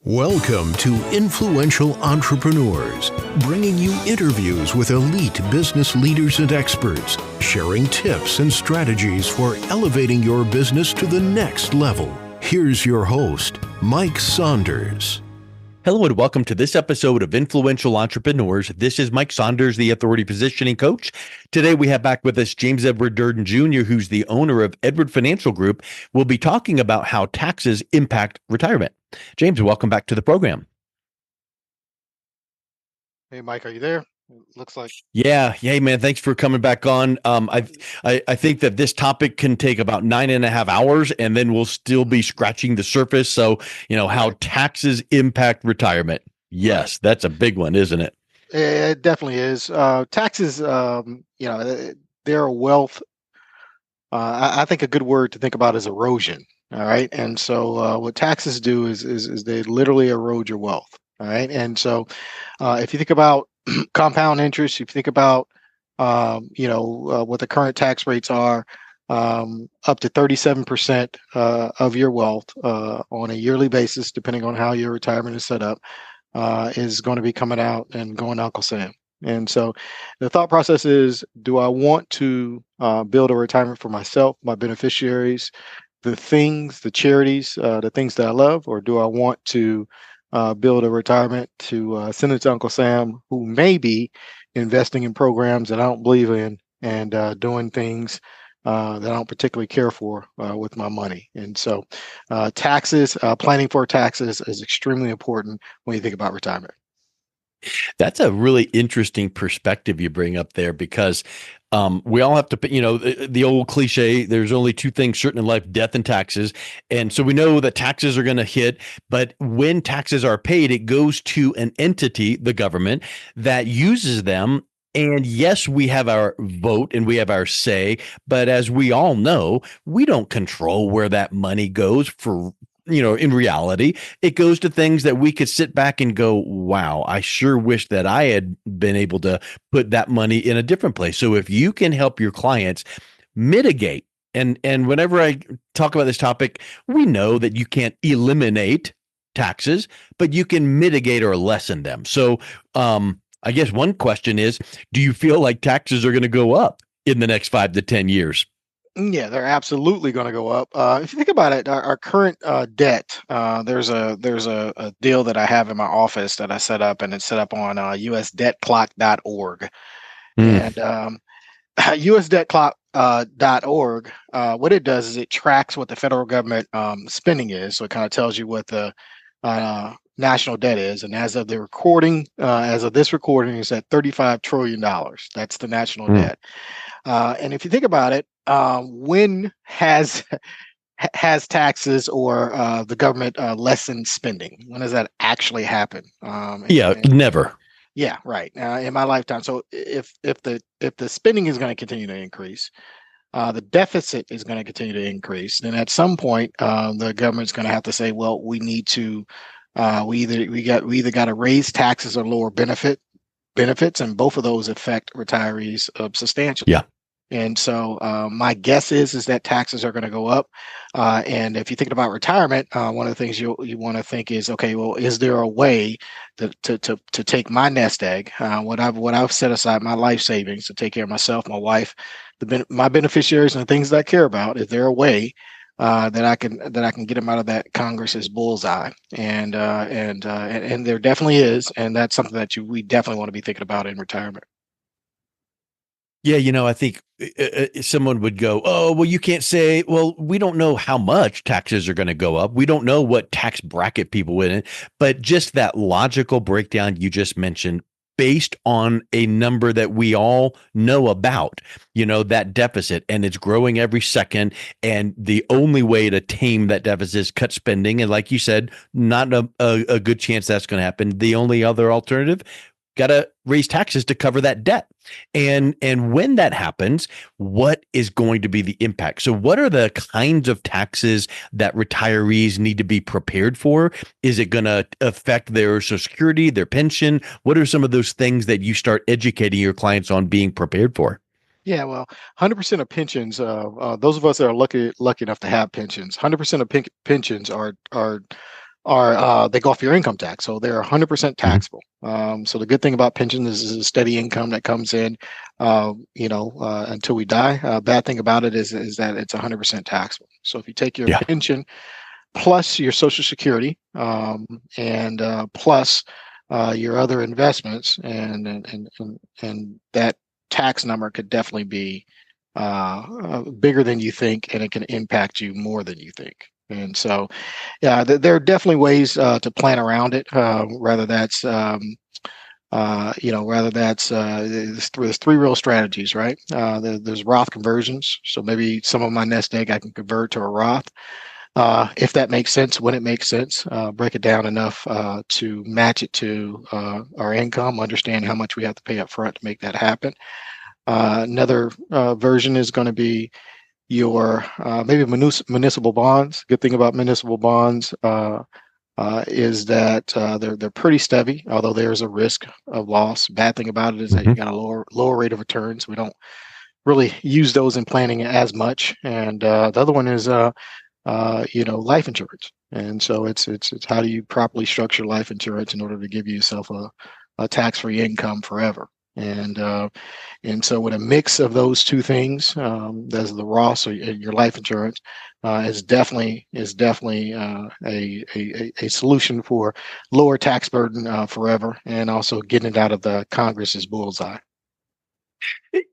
Welcome to Influential Entrepreneurs, bringing you interviews with elite business leaders and experts, sharing tips and strategies for elevating your business to the next level. Here's your host, Mike Saunders. Hello and welcome to this episode of Influential Entrepreneurs. This is Mike Saunders, the Authority Positioning Coach. Today we have back with us James Edward Durden Jr., who's the owner of Edward Financial Group. We'll be talking about how taxes impact retirement. James, welcome back to the program. Hey, Mike, are you there? Looks like. Yeah. Hey, man, thanks for coming back on. I think that this topic can take about 9.5 hours, and then we'll still be scratching the surface. So, how taxes impact retirement. Yes, that's a big one, isn't it? It definitely is. Taxes, they're a wealth. I think a good word to think about is erosion. All right. And so what taxes do is they literally erode your wealth. All right. And so if you think about compound interest, if you think about, what the current tax rates are, up to 37% of your wealth on a yearly basis, depending on how your retirement is set up, is going to be coming out and going to Uncle Sam. And so the thought process is, do I want to build a retirement for myself, my beneficiaries, the charities, the things that I love, or do I want to build a retirement to send it to Uncle Sam, who may be investing in programs that I don't believe in and doing things that I don't particularly care for with my money. And so taxes, planning for taxes is extremely important when you think about retirement. That's a really interesting perspective you bring up there, because we all have to, the old cliche, there's only two things certain in life, death and taxes. And so we know that taxes are going to hit, but when taxes are paid, it goes to an entity, the government, that uses them. And yes, we have our vote and we have our say, but as we all know, we don't control where that money goes in reality. It goes to things that we could sit back and go, wow, I sure wish that I had been able to put that money in a different place. So if you can help your clients mitigate, and whenever I talk about this topic, we know that you can't eliminate taxes, but you can mitigate or lessen them. So I guess one question is, do you feel like taxes are going to go up in the next 5 to 10 years? Yeah, they're absolutely going to go up. If you think about it, our current debt, there's a deal that I have in my office that I set up, and it's set up on usdebtclock.org. And usdebtclock.org, what it does is it tracks what the federal government spending is. So it kind of tells you what the national debt is. And as of this recording, is at $35 trillion. That's the national debt. And if you think about it, when has taxes or the government lessened spending? When does that actually happen? Never. Yeah, right. In my lifetime. So if the spending is going to continue to increase, the deficit is going to continue to increase, then at some point the government's going to have to say, well, we need to we either got to raise taxes or lower benefits, and both of those affect retirees substantially. Yeah. And so my guess is that taxes are going to go up. And if you're thinking about retirement, one of the things you want to think is, okay, well, is there a way to take my nest egg, what I've set aside, my life savings to take care of myself, my wife, my beneficiaries, and the things that I care about? Is there a way that I can get them out of that Congress's bullseye? And there definitely is, and that's something that we definitely want to be thinking about in retirement. Yeah, I think someone would go, oh, well, you can't say, well, we don't know how much taxes are going to go up. We don't know what tax bracket people win in, but just that logical breakdown you just mentioned, based on a number that we all know about, that deficit, and it's growing every second. And the only way to tame that deficit is cut spending. And like you said, not a good chance that's going to happen. The only other alternative, got to raise taxes to cover that debt. And when that happens, what is going to be the impact? So what are the kinds of taxes that retirees need to be prepared for? Is it going to affect their Social Security, their pension? What are some of those things that you start educating your clients on being prepared for? Yeah, well, 100% of pensions, those of us that are lucky enough to have pensions, 100% of pensions are are they go off your income tax, so they're 100% taxable. So the good thing about pensions is a steady income that comes in, until we die. Bad thing about it is that it's 100% taxable. So if you take your Yeah. pension plus your Social Security, and plus your other investments, and that tax number could definitely be bigger than you think, and it can impact you more than you think. And so, yeah, there are definitely ways to plan around it. There's three real strategies, right? There's Roth conversions. So maybe some of my nest egg I can convert to a Roth, if that makes sense, when it makes sense. Break it down enough to match it to our income. Understand how much we have to pay up front to make that happen. Another version is going to be your maybe municipal bonds. Good thing about municipal bonds is that they're pretty steady, although there's a risk of loss. Bad thing about it is that you got a lower rate of returns. We don't really use those in planning as much. And the other one is life insurance. And so it's how do you properly structure life insurance in order to give yourself a tax-free income forever. And so with a mix of those two things, there's the Roth, so your life insurance is definitely a solution for lower tax burden forever, and also getting it out of the Congress's bullseye.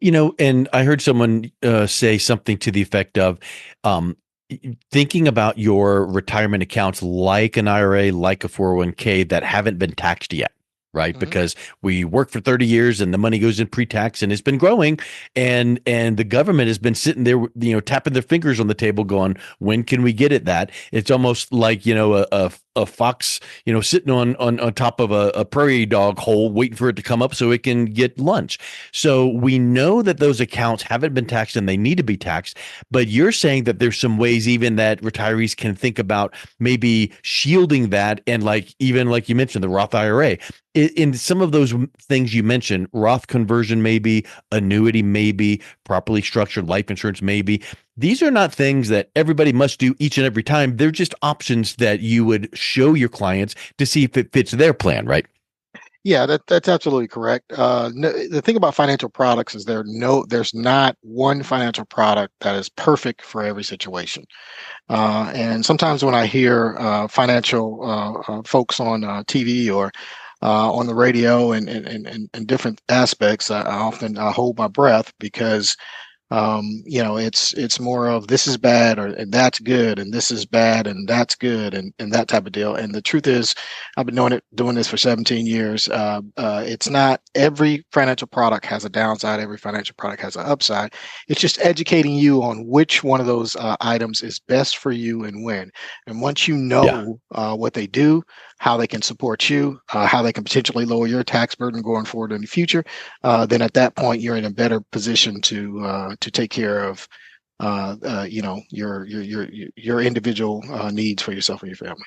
And I heard someone say something to the effect of thinking about your retirement accounts like an IRA, like a 401k that haven't been taxed yet. Right. Mhm. Because we work for 30 years and the money goes in pre-tax and it's been growing, and the government has been sitting there, tapping their fingers on the table going, when can we get it that? It's almost like, a fox, sitting on top of a prairie dog hole, waiting for it to come up so it can get lunch. So we know that those accounts haven't been taxed and they need to be taxed. But you're saying that there's some ways even that retirees can think about maybe shielding that, and even like you mentioned, the Roth IRA. In some of those things you mentioned, Roth conversion, maybe annuity, maybe properly structured life insurance, maybe. These are not things that everybody must do each and every time. They're just options that you would show your clients to see if it fits their plan, right? Yeah, that's absolutely correct. The thing about financial products is there's not one financial product that is perfect for every situation. And sometimes when I hear financial folks on TV or on the radio and different aspects, I often hold my breath, because it's more of this is bad, and that's good, and this is bad and that's good, and that type of deal. And the truth is, I've been doing this for 17 years. It's not every financial product has a downside. Every financial product has an upside. It's just educating you on which one of those items is best for you and when. And once you know what they do, how they can support you, how they can potentially lower your tax burden going forward in the future, then at that point you're in a better position to take care of your individual needs for yourself and your family.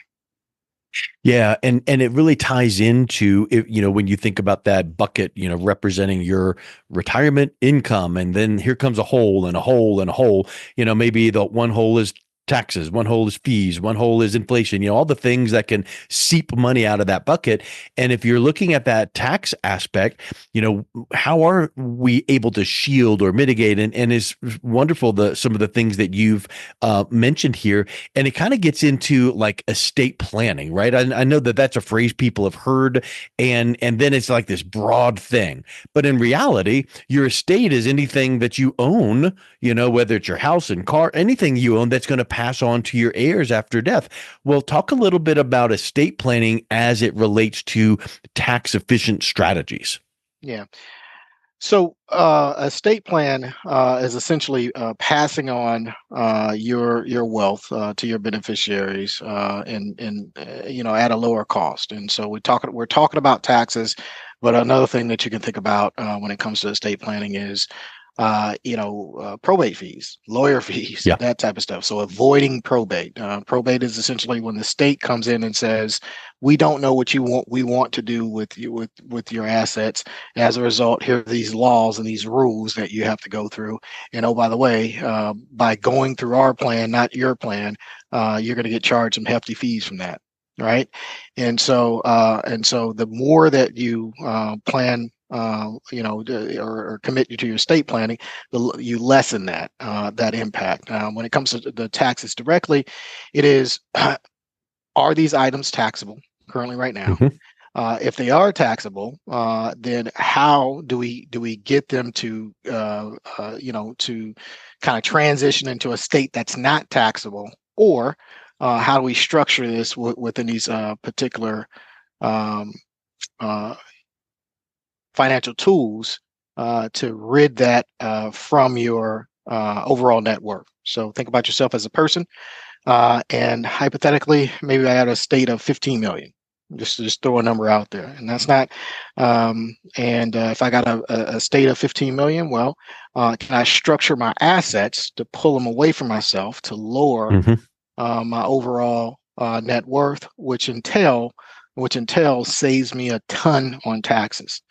Yeah, and it really ties into it, when you think about that bucket, representing your retirement income, and then here comes a hole and a hole and a hole. Maybe the one hole is taxes, one hole is fees, one hole is inflation, all the things that can seep money out of that bucket. And if you're looking at that tax aspect, how are we able to shield or mitigate? And it's wonderful, some of the things that you've mentioned here. And it kind of gets into like estate planning, right? I know that that's a phrase people have heard, and then it's like this broad thing. But in reality, your estate is anything that you own, whether it's your house and car, anything you own that's going to pass on to your heirs after death. Well, talk a little bit about estate planning as it relates to tax efficient strategies. Yeah. So a estate plan is essentially passing on your wealth to your beneficiaries, at a lower cost. And so we're talking about taxes, but another thing that you can think about when it comes to estate planning is probate fees, lawyer fees, Yeah. that type of stuff. So avoiding probate. Probate is essentially when the state comes in and says, "We don't know what you want. We want to do with your assets. As a result, here are these laws and these rules that you have to go through. And oh, by the way, by going through our plan, not your plan, you're going to get charged some hefty fees from that." right? And so the more that you plan, or commit you to your estate planning, you lessen that impact. When it comes to the taxes directly, it is are these items taxable currently right now? Hmm. If they are taxable, then how do we get them to to kind of transition into a state that's not taxable, or how do we structure this within these particular um, uh, financial tools to rid that from your overall net worth? So think about yourself as a person, and hypothetically, maybe I had a state of 15 million. Just throw a number out there, and that's not. And if I got a state of 15 million, well, can I structure my assets to pull them away from myself to lower Hmm. my overall net worth, which entails saves me a ton on taxes.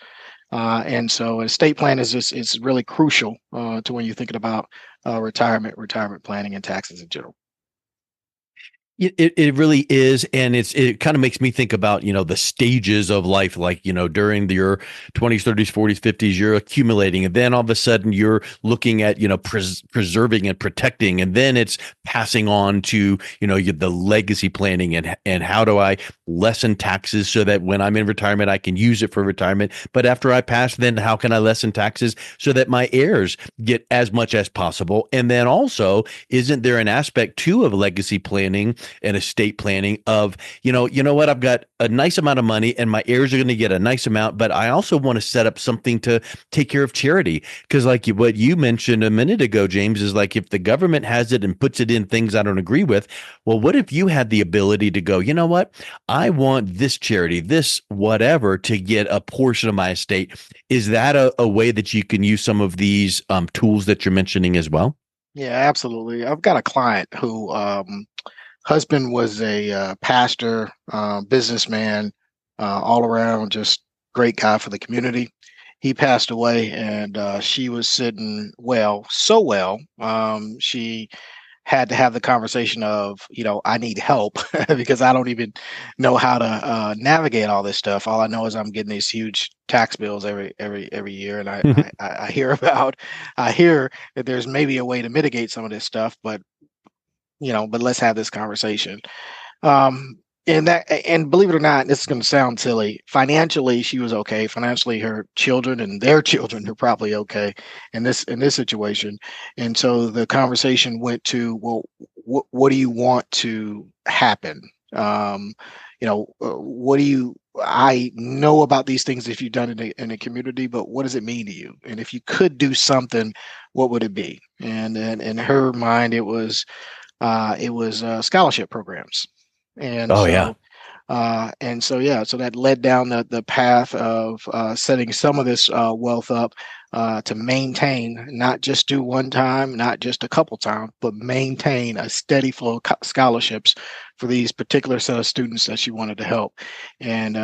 And so estate plan is really crucial to when you're thinking about retirement planning, and taxes in general. It really is, and it kind of makes me think about the stages of life, like during your 20s, 30s, 40s, 50s, you're accumulating, and then all of a sudden you're looking at preserving and protecting, and then it's passing on to the legacy planning, and how do I lessen taxes so that when I'm in retirement I can use it for retirement, but after I pass, then how can I lessen taxes so that my heirs get as much as possible? And then also, isn't there an aspect too of legacy planning and estate planning of, what, I've got a nice amount of money and my heirs are going to get a nice amount, but I also want to set up something to take care of charity. Because like what you mentioned a minute ago, James, is like, if the government has it and puts it in things I don't agree with, well, what if you had the ability to go, you know what, I want this charity, this whatever, to get a portion of my estate? Is that a way that you can use some of these tools that you're mentioning as well? Yeah, absolutely. I've got a client who husband was a pastor, businessman, all around, just great guy for the community. He passed away, and she was sitting well, so well. She had to have the conversation of, I need help because I don't even know how to navigate all this stuff. All I know is I'm getting these huge tax bills every year, and I I hear that there's maybe a way to mitigate some of this stuff, but let's have this conversation. Um, and believe it or not, this is going to sound silly. Financially, she was okay. Financially, her children and their children are probably okay in this situation. And so the conversation went to, well, what do you want to happen? What do you? I know about these things if you've done it in a community, but what does it mean to you? And if you could do something, what would it be? And in her mind, it was scholarship programs, and Oh yeah. so yeah, so that led down the path of setting some of this wealth up to maintain, not just do one time, not just a couple times, but maintain a steady flow of scholarships for these particular set of students that she wanted to help. And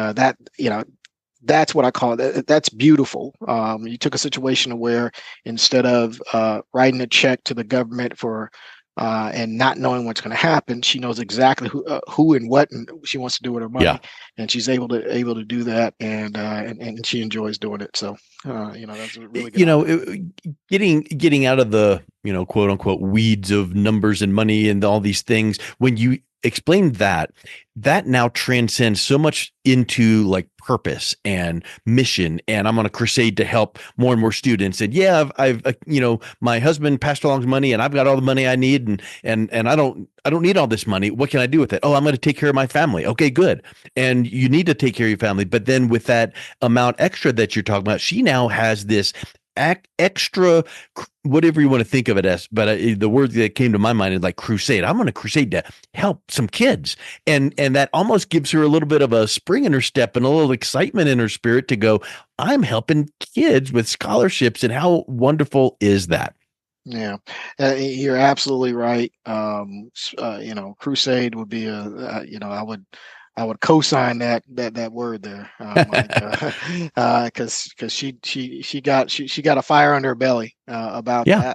that's what I call it. That's beautiful. You took a situation where instead of writing a check to the government for and not knowing what's going to happen, she knows exactly who and what and she wants to do with her money, Yeah. and she's able to do that, and she enjoys doing it. So that's a really good you know idea. getting out of the quote unquote weeds of numbers and money and all these things, when you explain that now transcends so much into like purpose and mission, and I'm on a crusade to help more and more students. And yeah, I've my husband passed along money and I've got all the money I need, and I don't need all this money. What can I do with it? Oh, I'm going to take care of my family. Okay, good. And you need to take care of your family, but then with that amount extra that you're talking about, she now has this extra, whatever you want to think of it as, but the word that came to my mind is like crusade. I'm on a crusade to help some kids, and that almost gives her a little bit of a spring in her step and a little excitement in her spirit to go, I'm helping kids with scholarships, and how wonderful is that? Yeah, you're absolutely right. Crusade would be I would co-sign that word there, because she got a fire under her belly about Yeah.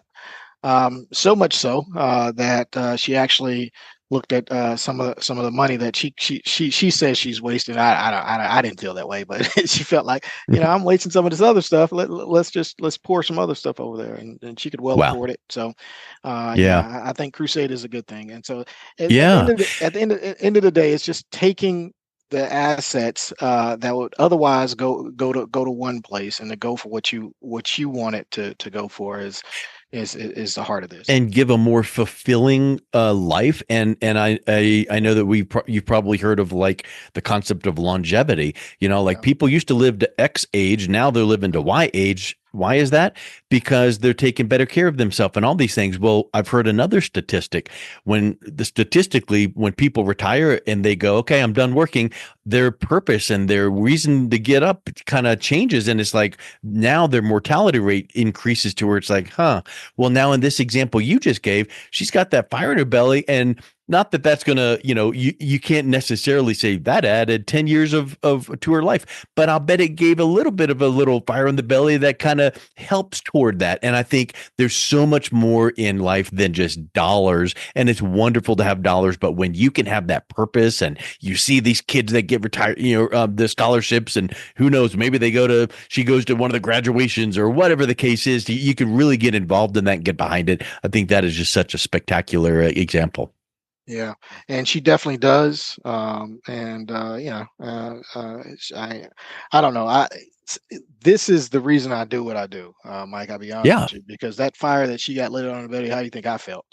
that. So much so that she actually looked at some of the money that she says she's wasting. I didn't feel that way, but she felt like, I'm wasting some of this other stuff. Let's pour some other stuff over there, and she could well Wow. afford it. So, Yeah. I think Crusade is a good thing. And so, at the Yeah. end of the day, it's just taking the assets that would otherwise go to one place and to go for what you want it to go for is the heart of this. And give a more fulfilling life. And I know that you've probably heard of like the concept of longevity. Like Yeah. people used to live to X age, now they're living to Y age. Why is that? Because they're taking better care of themselves and all these things. Well, I've heard another statistic. Statistically, when people retire and they go, okay, I'm done working, their purpose and their reason to get up kind of changes. And it's like now their mortality rate increases to where it's like, well, now in this example you just gave, she's got that fire in her belly, and not that that's gonna, you can't necessarily say that added 10 years of to her life, but I'll bet it gave a little fire in the belly that kind of helps toward that. And I think there's so much more in life than just dollars, and it's wonderful to have dollars, but when you can have that purpose, and you see these kids that get retired, the scholarships, and who knows, maybe she goes to one of the graduations or whatever the case is, you can really get involved in that and get behind it. I think that is just such a spectacular example. Yeah, and she definitely does. I don't know. This is the reason I do what I do, Mike. I'll be honest Yeah. with you, because that fire that she got lit on her belly. How do you think I felt?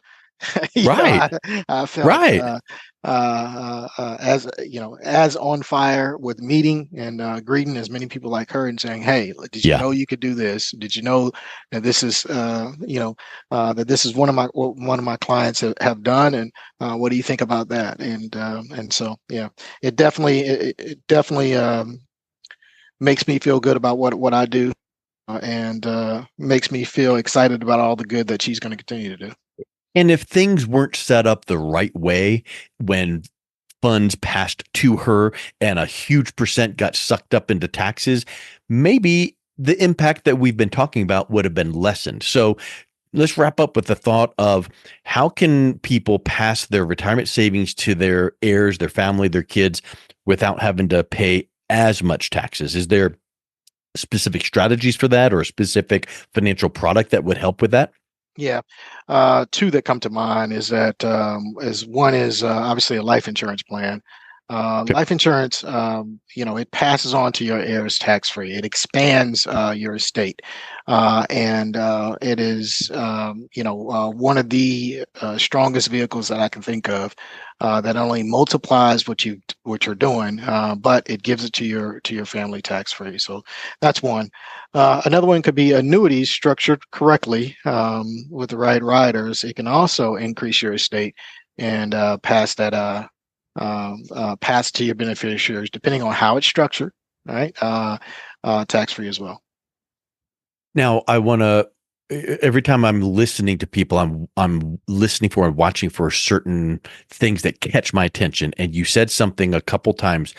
You know, Right. I felt Right. as on fire with meeting and greeting as many people like her and saying, "Hey, did you Yeah. know you could do this? Did you know that this is that this is one of my clients have done? And what do you think about that?" And so it definitely makes me feel good about what I do, and makes me feel excited about all the good that she's going to continue to do. And if things weren't set up the right way when funds passed to her and a huge percent got sucked up into taxes, maybe the impact that we've been talking about would have been lessened. So let's wrap up with the thought of how can people pass their retirement savings to their heirs, their family, their kids without having to pay as much taxes? Is there specific strategies for that, or a specific financial product that would help with that? Yeah, two that come to mind is that one is obviously a life insurance plan. Okay. Life insurance, it passes on to your heirs tax free. It expands your estate, and it is, one of the strongest vehicles that I can think of that not only multiplies what you're doing, but it gives it to your family tax free. So that's one. Another one could be annuities structured correctly with the right riders. It can also increase your estate and pass to your beneficiaries, depending on how it's structured, right? Tax free as well. Now, I want to. Every time I'm listening to people, I'm listening for and watching for certain things that catch my attention. And you said something a couple times,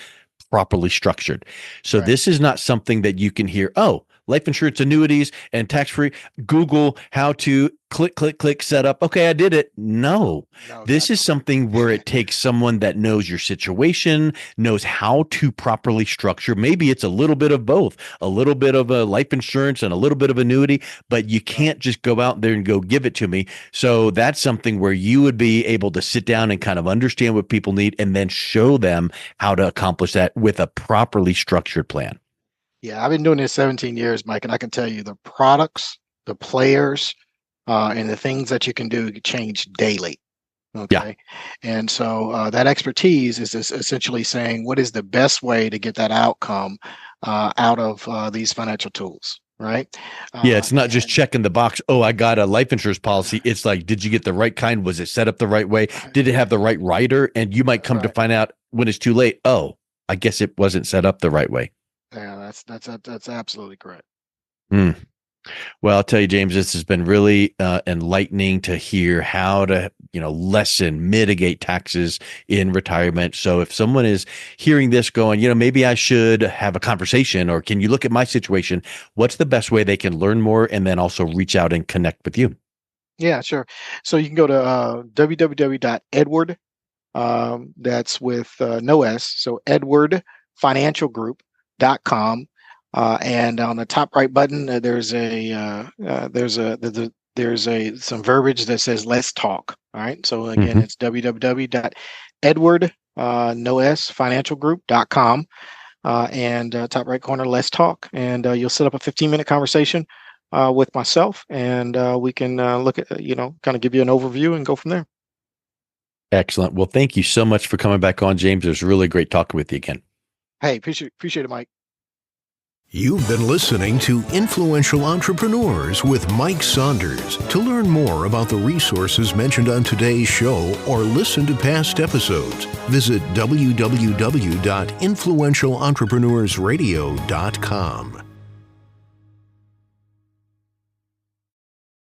properly structured. So Right. this is not something that you can hear, oh, life insurance, annuities, and tax-free. Google how to click, set up. Okay, I did it. No, No, this not is at all. something where it takes someone that knows your situation, knows how to properly structure. Maybe it's a little bit of both, a little bit of a life insurance and a little bit of annuity, but you Right. can't just go out there and go give it to me. So that's something where you would be able to sit down and kind of understand what people need and then show them how to accomplish that with a properly structured plan. Yeah, I've been doing this 17 years, Mike, and I can tell you the products, the players, and the things that you can do change daily. Yeah. Okay. And so that expertise is essentially saying what is the best way to get that outcome out of these financial tools, right? Yeah, it's not just And checking the box. Oh, I got a life insurance policy. It's like, did you get the right kind? Was it set up the right way? Did it have the right rider? And you might come to right. find out when it's too late. Oh, I guess it wasn't set up the right way. Yeah, that's absolutely correct. Hmm. Well, I'll tell you, James, this has been really enlightening to hear how to, lessen, mitigate taxes in retirement. So if someone is hearing this going, maybe I should have a conversation, or can you look at my situation? What's the best way they can learn more and then also reach out and connect with you? Yeah, sure. So you can go to www.edward That's with no S. So edwardfinancialgroup.com. And on the top right button, there's some verbiage that says "Let's talk." All right. So again, it's www.edwardfinancialgroup.com. And top right corner, "Let's talk," and you'll set up a 15-minute conversation with myself, and we can look at kind of give you an overview and go from there. Excellent. Well, thank you so much for coming back on, James. It was really great talking with you again. Hey, appreciate it, Mike. You've been listening to Influential Entrepreneurs with Mike Saunders. To learn more about the resources mentioned on today's show or listen to past episodes, visit www.influentialentrepreneurssradio.com.